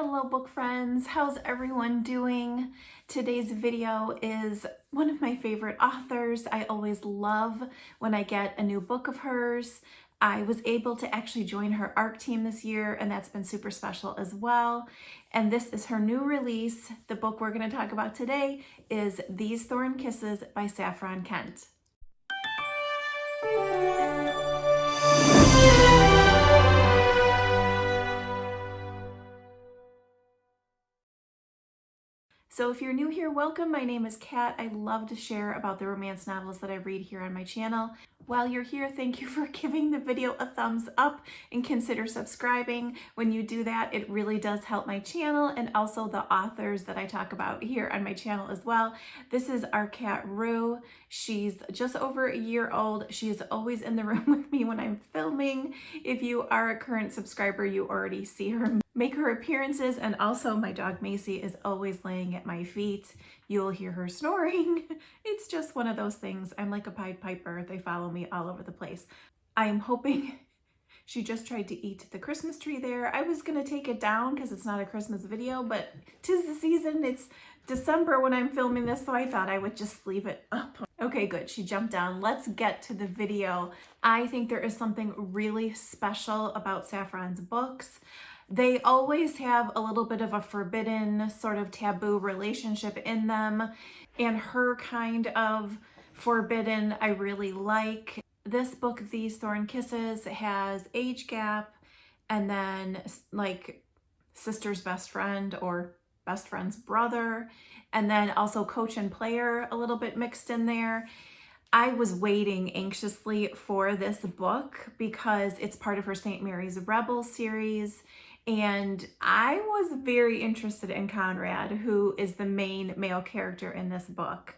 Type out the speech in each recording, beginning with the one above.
Hello book friends, how's everyone doing? Today's video is one of my favorite authors. I always love when I get a new book of hers. I was able to actually join her ARC team this year, and that's been super special as well. And this is her new release. The book we're going to talk about today is These Thorn Kisses by Saffron Kent. So if you're new here, welcome. My name is Kat. I love to share about the romance novels that I read here on my channel. While you're here, thank you for giving the video a thumbs up and consider subscribing. When you do that, it really does help my channel and also the authors that I talk about here on my channel as well. This is our cat Rue. She's just over a year old. She is always in the room with me when I'm filming. If you are a current subscriber, you already see her make her appearances, and also my dog Macy is always laying at my feet. You'll hear her snoring. It's just one of those things. I'm like a Pied Piper. They follow me all over the place. I'm hoping she just tried to eat the Christmas tree there. I was gonna take it down because it's not a Christmas video, but 'tis the season. It's December when I'm filming this, so I thought I would just leave it up. Okay, good. She jumped down. Let's get to the video. I think there is something really special about Saffron's books. They always have a little bit of a forbidden, sort of taboo relationship in them, and her kind of forbidden I really like. This book, These Thorn Kisses, has age gap and then like sister's best friend or best friend's brother, and then also coach and player a little bit mixed in there. I was waiting anxiously for this book because it's part of her St. Mary's Rebel series. And I was very interested in Conrad, who is the main male character in this book.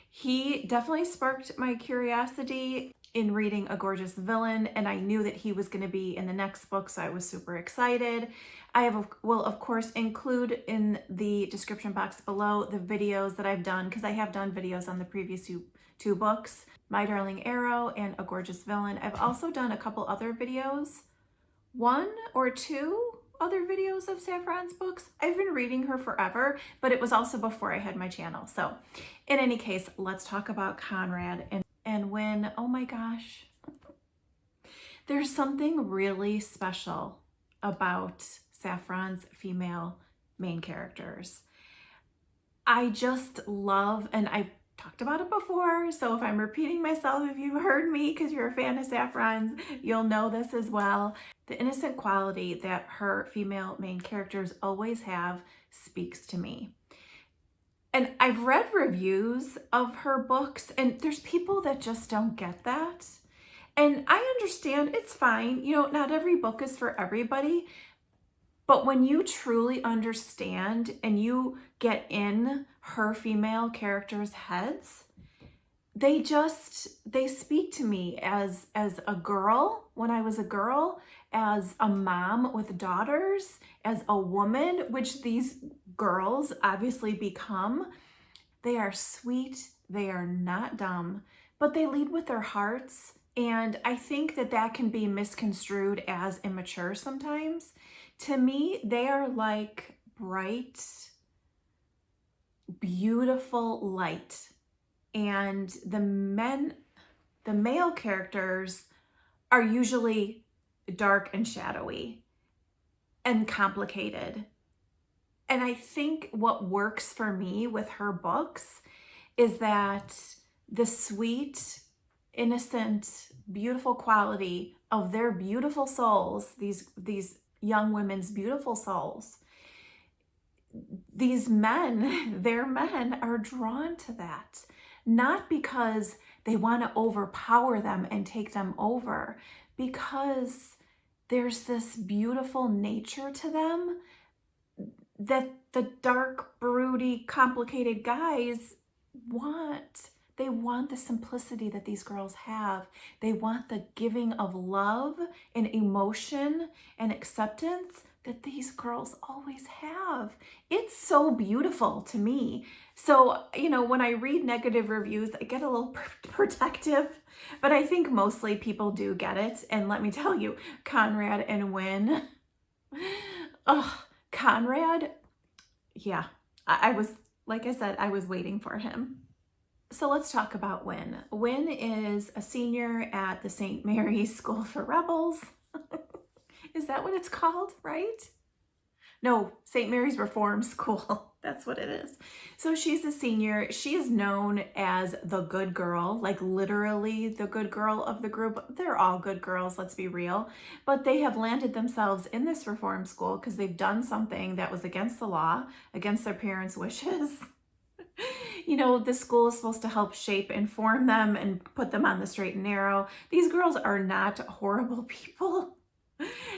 He definitely sparked my curiosity in reading A Gorgeous Villain, and I knew that he was going to be in the next book, so I was super excited. I will of course include in the description box below the videos that I've done, because I have done videos on the previous two books, My Darling Arrow and A Gorgeous Villain. I've also done a couple other videos, one or two other videos of Saffron's books. I've been reading her forever, but it was also before I had my channel. So in any case, let's talk about Conrad and Wynn. Oh my gosh. There's something really special about Saffron's female main characters. I just love, and I've talked about it before, so if I'm repeating myself, if you've heard me because you're a fan of Saffron's, you'll know this as well. The innocent quality that her female main characters always have speaks to me. And I've read reviews of her books, and there's people that just don't get that. And I understand, it's fine. You know, not every book is for everybody. But when you truly understand and you get in her female characters' heads, they speak to me as a girl, when I was a girl, as a mom with daughters, as a woman, which these girls obviously become. They are sweet, they are not dumb, but they lead with their hearts. And I think that can be misconstrued as immature sometimes. To me, they are like bright, beautiful light. And the male characters are usually dark and shadowy and complicated. And I think what works for me with her books is that the sweet, innocent, beautiful quality of their beautiful souls, these young women's beautiful souls, these men, their men are drawn to that, not because they want to overpower them and take them over, because there's this beautiful nature to them that the dark, broody, complicated guys want. They want the simplicity that these girls have. They want the giving of love and emotion and acceptance that these girls always have. It's so beautiful to me. So, you know, when I read negative reviews, I get a little protective, but I think mostly people do get it. And let me tell you, Conrad and Wynn, oh, Conrad, yeah, I was, like I said, I was waiting for him. So let's talk about Wynn. Wynn is a senior at the St. Mary's School for Rebels. Is that what it's called, right? No, St. Mary's Reform School. That's what it is. So she's a senior. She is known as the good girl, like literally the good girl of the group. They're all good girls, let's be real. But they have landed themselves in this reform school because they've done something that was against the law, against their parents' wishes. You know, the school is supposed to help shape and form them and put them on the straight and narrow. These girls are not horrible people.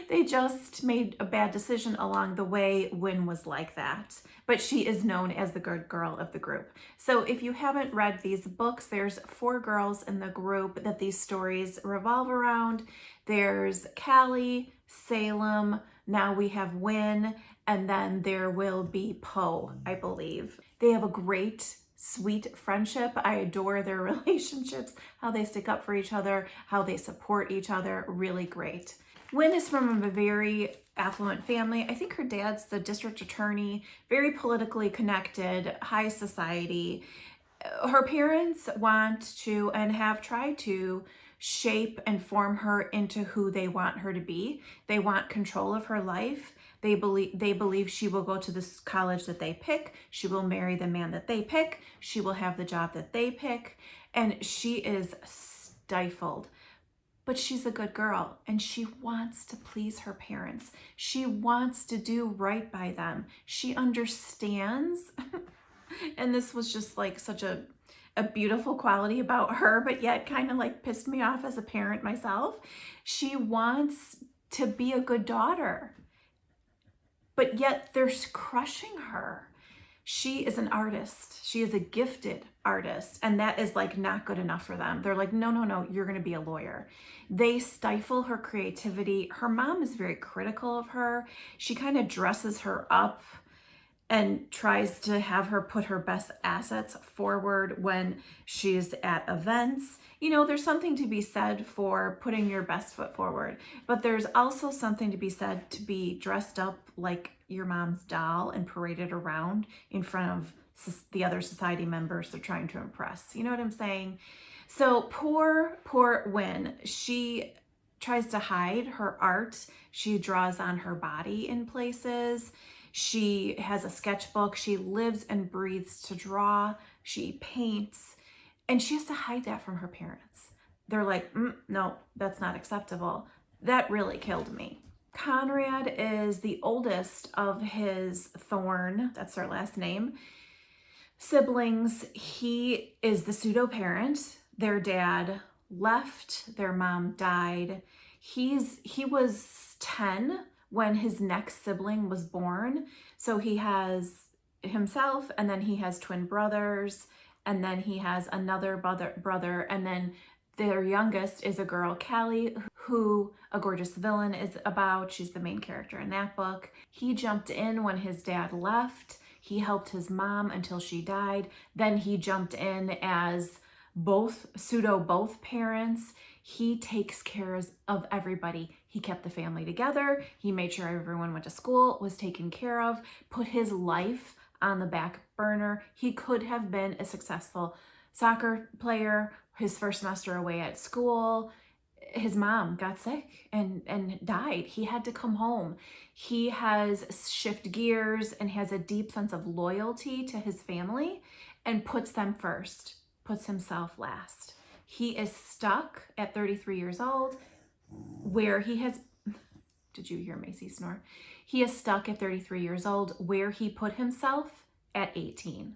They just made a bad decision along the way. Wynn was like that, but she is known as the good girl of the group. So if you haven't read these books, there's 4 girls in the group that these stories revolve around. There's Callie, Salem, now we have Wynn, and then there will be Poe, I believe. They have a great sweet friendship. I adore their relationships, how they stick up for each other, how they support each other, really great. Wynn is from a very affluent family. I think her dad's the district attorney, very politically connected, high society. Her parents want to and have tried to shape and form her into who they want her to be. They want control of her life. They believe she will go to the college that they pick. She will marry the man that they pick. She will have the job that they pick. And she is stifled. But she's a good girl and she wants to please her parents. She wants to do right by them. She understands. And this was just like such a beautiful quality about her, but yet kind of like pissed me off as a parent myself. She wants to be a good daughter, but yet they're crushing her. She is an artist. She is a gifted artist, and that is like not good enough for them. They're like, no, no, no, you're going to be a lawyer. They stifle her creativity. Her mom is very critical of her. She kind of dresses her up and tries to have her put her best assets forward when she's at events. You know, there's something to be said for putting your best foot forward, but there's also something to be said to be dressed up like your mom's doll and paraded around in front of the other society members they're trying to impress. You know what I'm saying? So poor Wynn, she tries to hide her art. She draws on her body in places. She has a sketchbook. She lives and breathes to draw. She paints, and she has to hide that from her parents. They're like, no, that's not acceptable. That really killed me. Conrad is the oldest of his Thorn, that's their last name, siblings. He is the pseudo parent. Their dad left, their mom died. He was 10 when his next sibling was born. So he has himself, and then he has twin brothers, and then he has another brother, and then their youngest is a girl, Callie, who A Gorgeous Villain is about. She's the main character in that book. He jumped in when his dad left. He helped his mom until she died. Then he jumped in as both parents. He takes care of everybody. He kept the family together. He made sure everyone went to school, was taken care of, put his life on the back burner. He could have been a successful soccer player, his first semester away at school. His mom got sick and died. He had to come home. He has shifted gears and has a deep sense of loyalty to his family and puts them first, puts himself last. He is stuck at 33 years old where he has, did you hear Macy snore? He is stuck at 33 years old where he put himself at 18.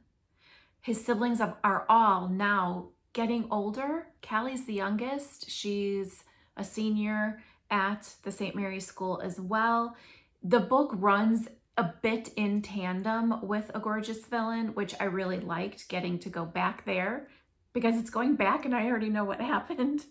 His siblings are all now getting older. Callie's the youngest. She's a senior at the St. Mary's School as well. The book runs a bit in tandem with A Gorgeous Villain, which I really liked, getting to go back there because it's going back and I already know what happened.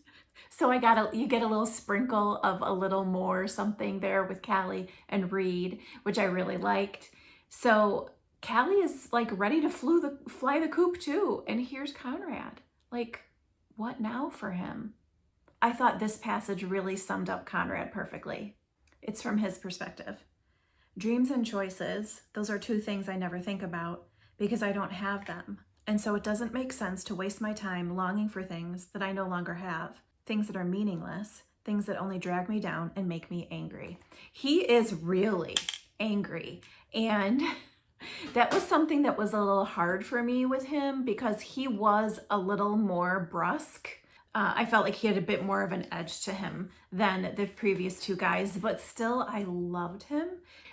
So you get a little sprinkle of a little more something there with Callie and Reed, which I really liked. So Callie is like ready to fly the coop too. And here's Conrad. Like, what now for him? I thought this passage really summed up Conrad perfectly. It's from his perspective. Dreams and choices, those are two things I never think about because I don't have them. And so it doesn't make sense to waste my time longing for things that I no longer have, things that are meaningless, things that only drag me down and make me angry. He is really angry. And that was something that was a little hard for me with him because he was a little more brusque. I felt like he had a bit more of an edge to him than the previous two guys, but still I loved him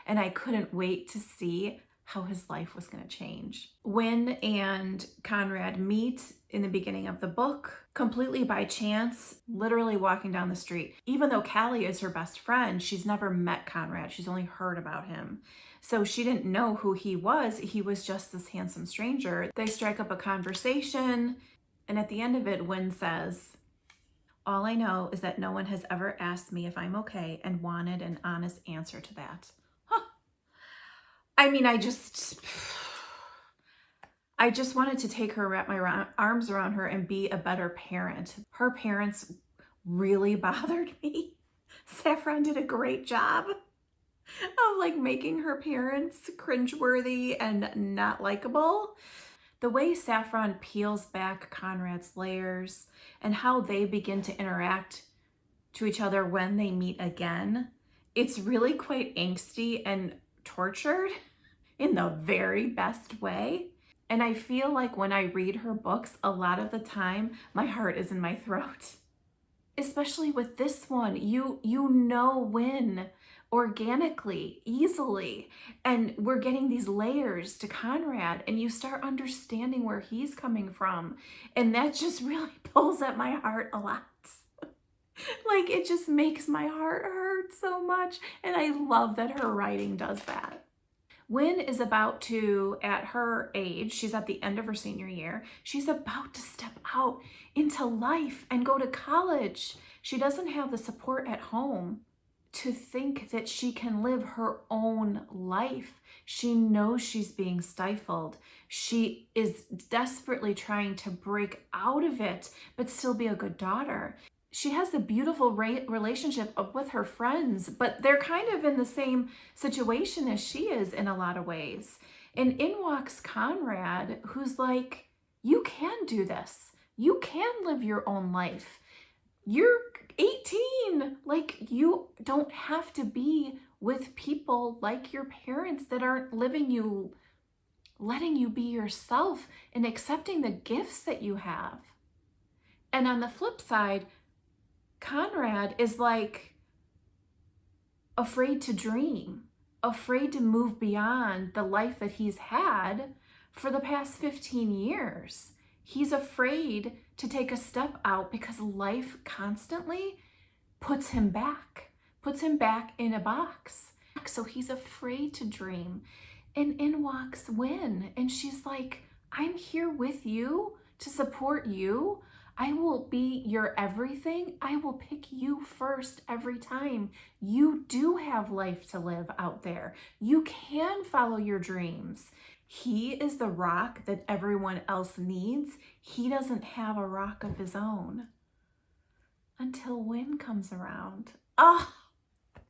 and I couldn't wait to see how his life was going to change. Wynn and Conrad meet in the beginning of the book completely by chance, literally walking down the street. Even though Callie is her best friend, she's never met Conrad. She's only heard about him. So she didn't know who he was. He was just this handsome stranger. They strike up a conversation, and at the end of it, Wynn says, "All I know is that no one has ever asked me if I'm okay and wanted an honest answer to that." Huh. I mean, I just wanted to take her, wrap my arms around her and be a better parent. Her parents really bothered me. Saffron did a great job of like making her parents cringeworthy and not likable. The way Saffron peels back Conrad's layers and how they begin to interact to each other when they meet again, it's really quite angsty and tortured in the very best way. And I feel like when I read her books, a lot of the time, my heart is in my throat. Especially with this one, you know Wynn organically, easily, and we're getting these layers to Conrad, and you start understanding where he's coming from, and that just really pulls at my heart a lot. Like, it just makes my heart hurt so much, and I love that her writing does that. Wynn is about to, at her age, she's at the end of her senior year, she's about to step out into life and go to college. She doesn't have the support at home to think that she can live her own life. She knows she's being stifled. She is desperately trying to break out of it, but still be a good daughter. She has a beautiful relationship with her friends, but they're kind of in the same situation as she is in a lot of ways. And in walks Conrad, who's like, you can do this. You can live your own life. You're 18. Like, you don't have to be with people like your parents that aren't letting you be yourself and accepting the gifts that you have. And on the flip side, Conrad is like afraid to dream, afraid to move beyond the life that he's had for the past 15 years. He's afraid to take a step out because life constantly puts him back in a box. So he's afraid to dream. And in walks Wynn, and she's like, I'm here with you to support you. I will be your everything. I will pick you first every time. You do have life to live out there. You can follow your dreams. He is the rock that everyone else needs. He doesn't have a rock of his own until Wynn comes around. Oh,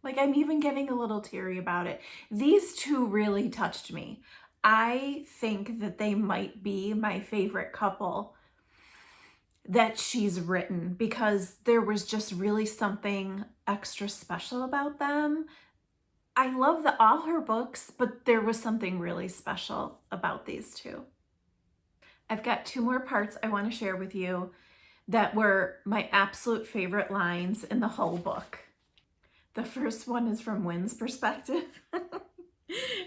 like I'm even getting a little teary about it. These two really touched me. I think that they might be my favorite couple that she's written because there was just really something extra special about them. I love all her books, but there was something really special about these two. I've got two more parts I want to share with you that were my absolute favorite lines in the whole book. The first one is from Wynn's perspective.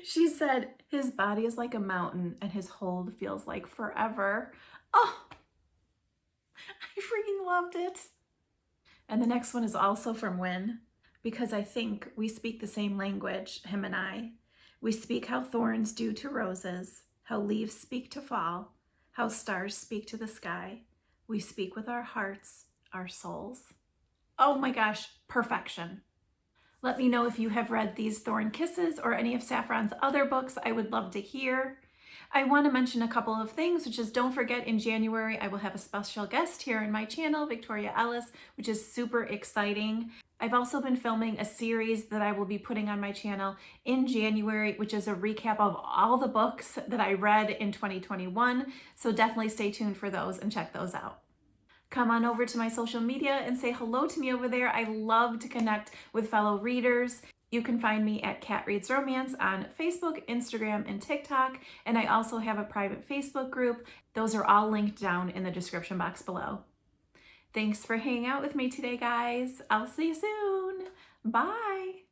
She said, his body is like a mountain and his hold feels like forever. Oh, I freaking loved it. And the next one is also from Wynn, because I think we speak the same language, him and I. We speak how thorns do to roses, how leaves speak to fall, how stars speak to the sky. We speak with our hearts, our souls. Oh my gosh, perfection. Let me know if you have read these Thorn Kisses or any of Saffron's other books. I would love to hear. I want to mention a couple of things, which is don't forget in January, I will have a special guest here on my channel, Victoria Ellis, which is super exciting. I've also been filming a series that I will be putting on my channel in January, which is a recap of all the books that I read in 2021. So definitely stay tuned for those and check those out. Come on over to my social media and say hello to me over there. I love to connect with fellow readers. You can find me at Kat Reads Romance on Facebook, Instagram, and TikTok. And I also have a private Facebook group. Those are all linked down in the description box below. Thanks for hanging out with me today, guys. I'll see you soon. Bye.